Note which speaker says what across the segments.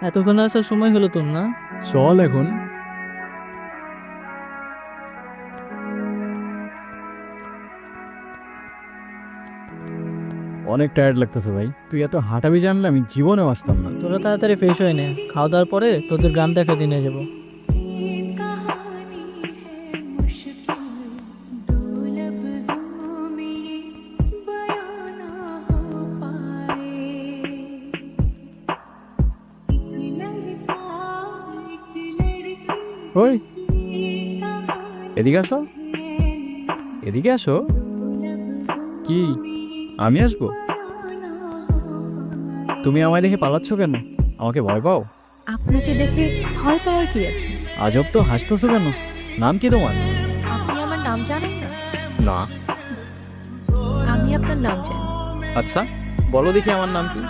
Speaker 1: এতক্ষণ আসার সময় হলো তোর না?
Speaker 2: চল এখন। অনেক টায়ার্ড লাগতেছে ভাই, তুই এত হাঁটাবি জানলে আমি জীবনেও আসতাম না।
Speaker 1: তোরা তাড়াতাড়ি ফ্রেশ হয়ে নে, খাওয়া দাওয়ার পরে তোদের গ্রাম দেখা দিয়ে নিয়ে যাবো।
Speaker 2: ওই এদিকে আসো, এদিকে আসো। কি আমি আসবো? তুমি আমায় দেখে পালাচ্ছ কেন? আমাকে ভয় পাও?
Speaker 3: আপনাকে দেখে ভয় পাওয়ার কি আছে?
Speaker 2: আজব তো, হাসতেছো কেন? নাম কি তোমার?
Speaker 3: আপনি আমার নাম জানেন না?
Speaker 2: না।
Speaker 3: আমি আপনার নাম জানি।
Speaker 2: আচ্ছা বলো দেখি আমার নাম কি?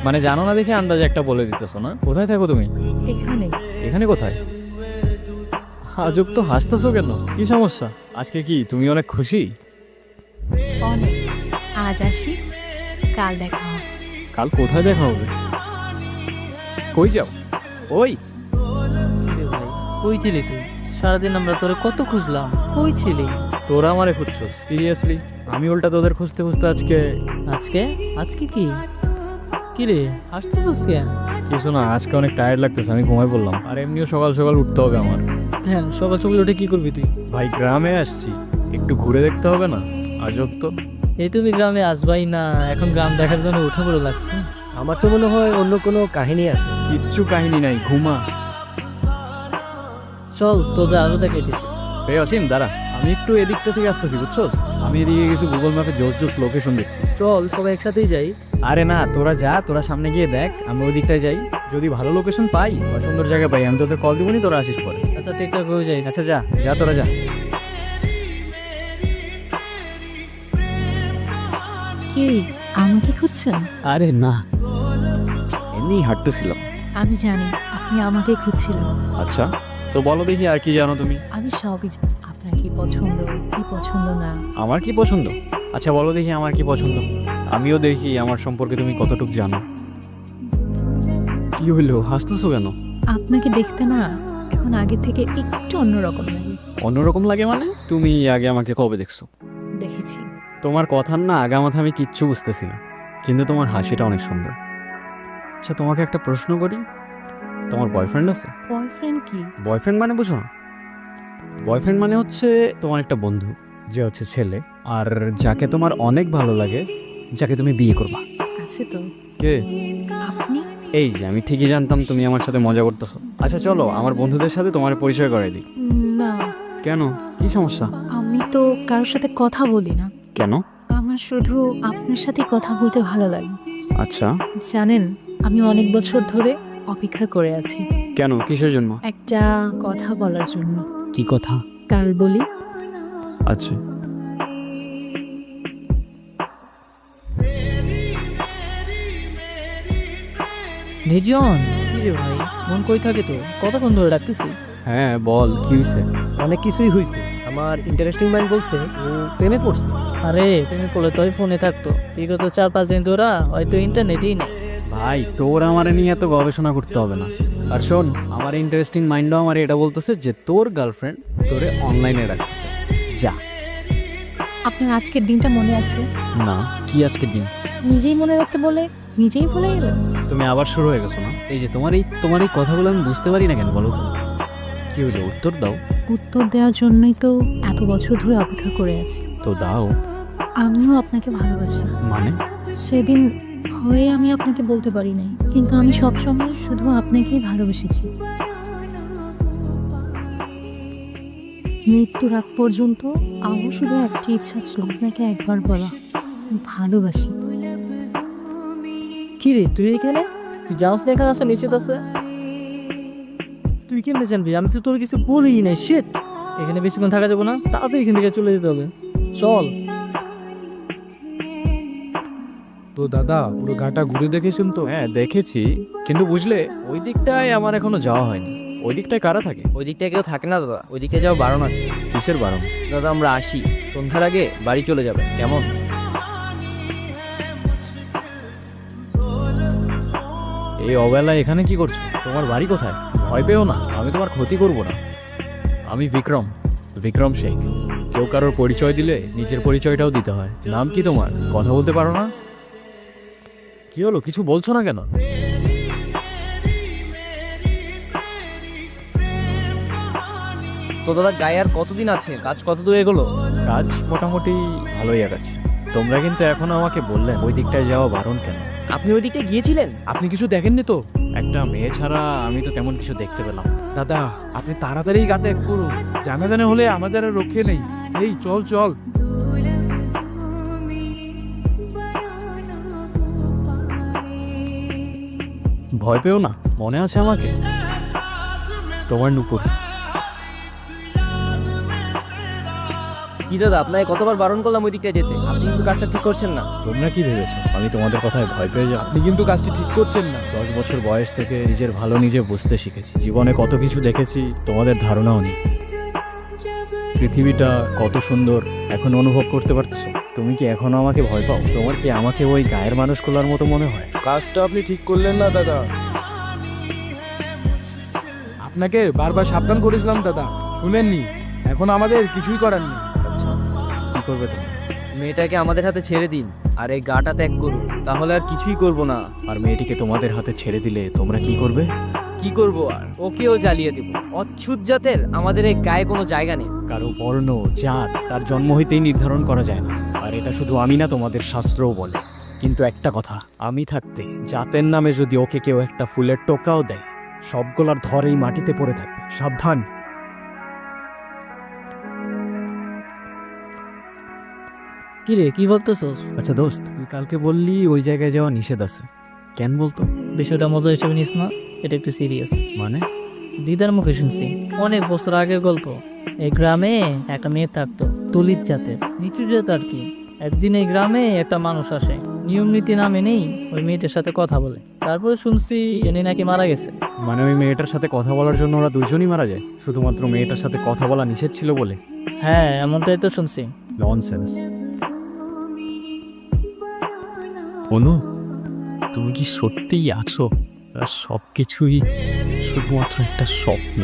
Speaker 2: মানে জানো না দেখে আন্দাজে একটা বলে দিতেছো না? কোথায় থাকো তুমি?
Speaker 3: এখানে।
Speaker 2: এখানে কোথায়? আজব তো, হাসতেছো কেন? কি সমস্যা? আজকে কি তুমি অনেক খুশি?
Speaker 3: অনেক। আজ আসি, কাল দেখা হবে।
Speaker 2: কাল কোথায় দেখা হবে? কই যাও? ওই
Speaker 1: কিরে ভাই, কই ছিলি তুই? সারাদিন আমরা তোরে কত খুঁজলাম, কই ছিলি?
Speaker 2: তোরা আমারে খুঁজছো? সিরিয়াসলি? আমি উল্টা তোদের খুঁজতে খুঁজতে আজকে।
Speaker 1: আজকে? আজকে কি? কিরে হাসতেছিস কেন?
Speaker 2: কিছু না, আজকে অনেক টায়ার্ড লাগতেছে, আমি ঘুমাই পড়লাম। আর এমনিও সকাল সকাল উঠতে হবে আমার।
Speaker 1: হ্যাঁ, সকাল সকাল উঠে কি করবি তুই?
Speaker 2: ভাই গ্রামে আসছি, একটু ঘুরে দেখতে হবে না? আজব তো।
Speaker 1: এই তুমি গ্রামে আসবাই না, এখন গ্রাম দেখার জন্য উঠে পড়ে লাগছে।
Speaker 4: আমার তো মনে হয় অন্য কোনো কাহিনী আছে।
Speaker 2: কিচ্ছু কাহিনী নাই, ঘুমা।
Speaker 1: চল তোদের আরো দেখাইতেছি।
Speaker 2: এই অসীম দাঁড়া, আমি একটু এদিকটা থেকে আসতেছি, বুঝছস? আমি এদিকে কিছু গুগল ম্যাপে জোস জোস লোকেশন দেখছি।
Speaker 1: চল সবাই একসাথেই যাই।
Speaker 2: আরে না, তোরা যা, তোরা সামনে গিয়ে দেখ, আমি ওই দিকটায় যাই। যদি ভালো লোকেশন পাই বা সুন্দর জায়গা পাই, আমি তোদের কল দিবনি, তোরা আসিস পরে।
Speaker 1: আচ্ছা ঠিকঠাক হয়ে যাই।
Speaker 2: আচ্ছা যা যা, তোরা যা।
Speaker 3: কি আমাকে খুঁজছেন?
Speaker 2: আরে না, এমনি হাঁটতেছিলাম।
Speaker 3: আমি জানি আপনি আমাকে খুঁজছিলেন।
Speaker 2: আচ্ছা তো বলো দেখি আর কি জানো তুমি?
Speaker 3: আমি সবই জানি। আপনার কি পছন্দ, কি পছন্দ না।
Speaker 2: আমার কি পছন্দ? আচ্ছা বলো দেখি আমার কি পছন্দ, আমিও দেখি আমার সম্পর্কে তুমি কতটুকু জানো। কি হইলো, হাসতেছো কেন?
Speaker 3: আপনাকে দেখতে না এখন আগে থেকে একটু অন্যরকম লাগে।
Speaker 2: অন্যরকম লাগে মানে? তুমি আগে আমাকে কবে দেখছো?
Speaker 3: দেখেছি।
Speaker 2: তোমার কথার না আগামাথা আমি কিচ্ছু বুঝতেছি না, কিন্তু তোমার হাসিটা অনেক সুন্দর। আচ্ছা তোমাকে একটা প্রশ্ন করি, তোমার বয়ফ্রেন্ড আছে?
Speaker 3: বয়ফ্রেন্ড কি?
Speaker 2: বয়ফ্রেন্ড মানে বুঝো না? বয়ফ্রেন্ড মানে হচ্ছে তোমার একটা বন্ধু, যে হচ্ছে ছেলে, আর যাকে তোমার অনেক ভালো লাগে, যাকে তুমি বিয়ে করবা।
Speaker 3: আছে তো।
Speaker 2: কে?
Speaker 3: আপনি?
Speaker 2: এই যে আমি ঠিকই জানতাম তুমি আমার সাথে মজা করতেছো। আচ্ছা চলো আমার বন্ধুদের সাথে তোমার পরিচয় করাই দিই।
Speaker 3: না,
Speaker 2: কেন, কি সমস্যা?
Speaker 3: আমি তো কারোর সাথে কথা বলি না।
Speaker 2: কেন?
Speaker 3: আমার শুধু আপনার সাথে কথা বলতে ভালো লাগে।
Speaker 2: আচ্ছা
Speaker 3: জানেন, আমি অনেক বছর ধরে অপেক্ষা করে আছি
Speaker 2: কেন, কিসের জন্য?
Speaker 3: একটা কথা বলার জন্য।
Speaker 2: কি কথা?
Speaker 3: কাল বলি।
Speaker 2: আচ্ছা
Speaker 1: নির্জন, কি রে ভাই, মন কই থাকে তো? কতক্ষণ ধরে ডাকতেছি।
Speaker 2: হ্যাঁ বল, কি হয়েছে?
Speaker 4: অনেক কিছুই হয়েছে। আমার ইন্টারেস্টিং মাইন্ড বলছে ও প্রেমে পড়ছে।
Speaker 1: আরে প্রেমে পড়লে তোই ফোনে থাকতো, বিগত 4-5 দিন ধরা হয়তো ইন্টারনেটেই নেই।
Speaker 2: ভাই তোর আমারে নিয়ে এত গবেষণা করতে হবে না। আর শোন, আমার ইন্টারেস্টিং মাইন্ডও আমার এটা বলতেছে যে তোর গার্লফ্রেন্ড তোরে অনলাইনে রাখতেছে। যা।
Speaker 3: আপনার আজকের দিনটা মনে আছে?
Speaker 2: না, কি আজকের দিন?
Speaker 3: নিজেই মনে রাখতে বলে নিজেই ভুলে গেলেন।
Speaker 2: তুমি আবার শুরু হয়ে গেছো না? এই যে তোমার এই কথাগুলো আমি বুঝতে পারি না কেন বলো তো? কি হইলো, উত্তর দাও।
Speaker 3: উত্তর দেওয়ার জন্যই তো এত বছর ধরে অপেক্ষা করে আছি।
Speaker 2: তো দাও।
Speaker 3: আমিও আপনাকে ভালোবাসি।
Speaker 2: মানে?
Speaker 3: সেদিন হয়ে আমি আপনাকে বলতে পারি নাই, কিন্তু আমি সবসময় শুধু আপনাকেই ভালোবেসেছি। মৃত্যুর আগ পর্যন্ত আমার শুধু একটি ইচ্ছা ছিল, আপনাকে একবার বলা ভালোবাসি।
Speaker 1: কি রে তুই এখানে? তুই জানোস না এখানে আসা নিশ্চিত আছে? তুই কেমনে জানবি? আমি তো তোর কিছু বলি নাই। শিট, এখানে বেশিক্ষণ থাকা যাবো না, তাড়াতাড়ি এখান থেকে চলে যেতে হবে। চল।
Speaker 5: তো দাদা পুরো গাটা ঘুরে দেখেছেন তো?
Speaker 2: হ্যাঁ দেখেছি, কিন্তু বুঝলে ওই দিকটায় আমার এখনো যাওয়া হয়নি। ওই দিকটায় কারা থাকে?
Speaker 4: ওই দিকটায় কেউ থাকে না দাদা, ওই দিকটায় যাওয়া বারণ আছে।
Speaker 2: কিসের বারণ?
Speaker 4: দাদা আমরা আসি, সন্ধ্যার আগে বাড়ি চলে যাবেন, কেমন?
Speaker 2: এই অবেলায় এখানে কি করছো? তোমার বাড়ি কোথায়? ভয় পেও না, আমি তোমার ক্ষতি করব না। আমি বিক্রম, বিক্রম শেখ। কেউ কারোর পরিচয় দিলে নিজের পরিচয়টাও দিতে হয়। নাম কি তোমার? কথা বলতে পারো না? কি হলো, কিছু বলছো না কেন?
Speaker 4: তো দাদা গায়ে আর কতদিন আছে? কাজ কত দূর এগোলো?
Speaker 2: কাজ মোটামুটি ভালোই আগাচ্ছে। তোমরা কিন্তু এখনো আমাকে বললেন ওই দিকটায় যাওয়া বারণ কেন?
Speaker 4: আপনি ওই দিকটা গিয়েছিলেন?
Speaker 5: আপনি কিছু দেখেননি তো?
Speaker 2: একটা মেয়ে ছাড়া আমি তো তেমন কিছু দেখতে পেলাম না।
Speaker 5: দাদা আপনি তাড়াতাড়ি গা ত্যাগ করুন, জানা জানা হলে আমাদের আর রক্ষে নেই। এই চল চল।
Speaker 2: ভয় পেও না, মনে আছে আমাকে? তোমার নুপুর।
Speaker 4: কি দাদা, আপনাকে কতবার বারণ করলাম ওই দিকটা যেতে, আপনি কিন্তু কাজটা ঠিক করছেন না।
Speaker 2: তোমরা কি ভেবেছো আমি তোমাদের কথায় ভয় পেয়ে যাও?
Speaker 5: আপনি কিন্তু কাজটি ঠিক করছেন না।
Speaker 2: 10 বছর বয়স থেকে নিজের ভালো নিজে বুঝতে শিখেছি। জীবনে কত কিছু দেখেছি তোমাদের ধারণাও নেই। পৃথিবীটা কত সুন্দর এখন অনুভব করতে পারতেছো। তুমি কি এখনো আমাকে ভয় পাও? তোমার কি আমাকে ওই গায়ের মানুষগুলোর মতো মনে হয়?
Speaker 5: কাজটা আপনি ঠিক করলেন না দাদা। আপনাকে বারবার সাবধান করেছিলাম দাদা, শুনেননি। এখন আমাদের কিছুই করার নেই।
Speaker 2: আচ্ছা, কি করবে তুমি?
Speaker 4: মেয়েটাকে আমাদের হাতে ছেড়ে দিন আর এই গাটা ত্যাগ করুন, তাহলে আর কিছুই করব না।
Speaker 2: আর মেয়েটিকে তোমাদের হাতে ছেড়ে দিলে তোমরা কি করবে?
Speaker 4: কি করব আর? ওকেও জ্বালিয়ে দেব। অচ্ছুত জাতের আমাদের এই গায়ে কোনো জায়গা নেই।
Speaker 2: কারো বর্ণ জাত তার জন্ম হইতেই নির্ধারণ করা যায় না। আর এটা শুধু আমি না, তোমাদের শাস্ত্রও বলে। কিন্তু একটা কথা, আমি থাকতে জাতের নামে যদি ওকে কেউ একটা ফুলের টোকাও দেয়, সবগুলার ধরেই মাটিতে পড়ে থাকবে। সাবধান।
Speaker 1: কি রে, কি ভাবতেছস?
Speaker 2: আচ্ছা দোস্ত, তুই কালকে বললি ওই জায়গায় যাওয়া নিষেধ আছে, কেন বলতো?
Speaker 1: বিষয়টা মজা হিসেবে নিস না, এটা একটু সিরিয়াস।
Speaker 2: মানে?
Speaker 1: দিদার মুখে শুনছি, অনেক বছর আগের গল্প। এই গ্রামে একটা মেয়ে থাকতো, দলিত জাতের, নিচু জাত আর কি। একদিন এই গ্রামে একটা মানুষ আসে, নিয়ম নীতি না মেনেই ওই মেয়েটার সাথে কথা বলে। তারপরে শুনছি এনে নাকি মারা গেছে।
Speaker 2: মানে ওই মেয়েটার সাথে কথা বলার জন্য ওরা দুজনই মারা যায়, শুধুমাত্র মেয়েটার সাথে কথা বলা নিষেধ ছিল বলে?
Speaker 1: হ্যাঁ, এমনটাই তো শুনছি।
Speaker 2: ননসেন্স।
Speaker 6: অনু, তুমি কি সত্যিই আছো? আর সব কিছুই শুধুমাত্র একটা স্বপ্ন?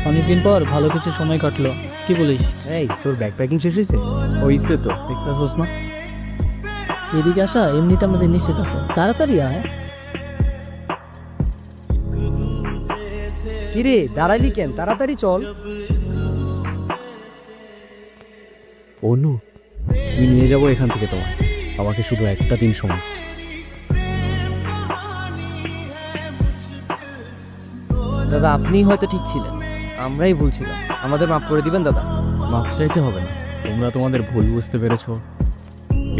Speaker 1: অনেকদিন পর ভালো কিছু সময় কাটলো, কি বলিস?
Speaker 4: এই তোর ব্যাকপ্যাকিং শেষ হয়েছে?
Speaker 2: হইছে তো, দেখতেছস না?
Speaker 1: এদিকে আসা এমনিতে আমাদের নিশ্চিত আছে, তাড়াতাড়ি আয়।
Speaker 4: কিরে দাঁড়াইলি কেন? তাড়াতাড়ি চল।
Speaker 2: অনু, আমি নিয়ে যাবো এখান থেকে তোমায়, আমাকে শুধু একটা দিন সময়।
Speaker 4: দাদা আপনি হয়তো ঠিক ছিলেন, আমরাই ভুল ছিলাম। আমাদের মাফ করে দিবেন দাদা।
Speaker 2: মাফ চাইতে হবে না, তোমরা তোমাদের ভুল বুঝতে পেরেছো,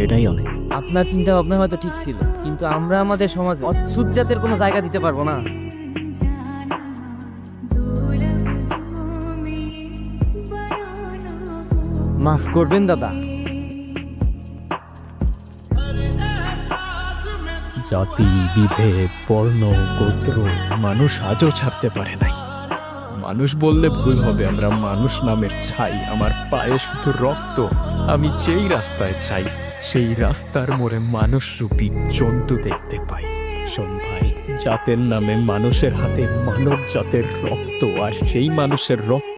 Speaker 2: এটাই অনেক।
Speaker 4: আপনার চিন্তা ভাবনা হয়তো ঠিক ছিল, কিন্তু আমরা আমাদের সমাজে অচ্ছুত জাতের কোনো জায়গা দিতে পারবো না। মাফ করবেন দাদা।
Speaker 6: জাতি, বিভেদ, বর্ণ, গোত্র মানুষ আজও ছাড়তে পারে নাই। মানুষ বললে ভুল হবে, আমরা মানুষ নামের ছাই। আমার পায়ে শুধু রক্ত। আমি যেই রাস্তায় চাই সেই রাস্তার মোড়ে মানুষরূপী জন্তু দেখতে পাই। শোন ভাই, জাতের নামে মানুষের হাতে মানব জাতের রক্ত, আর সেই মানুষের রক্ত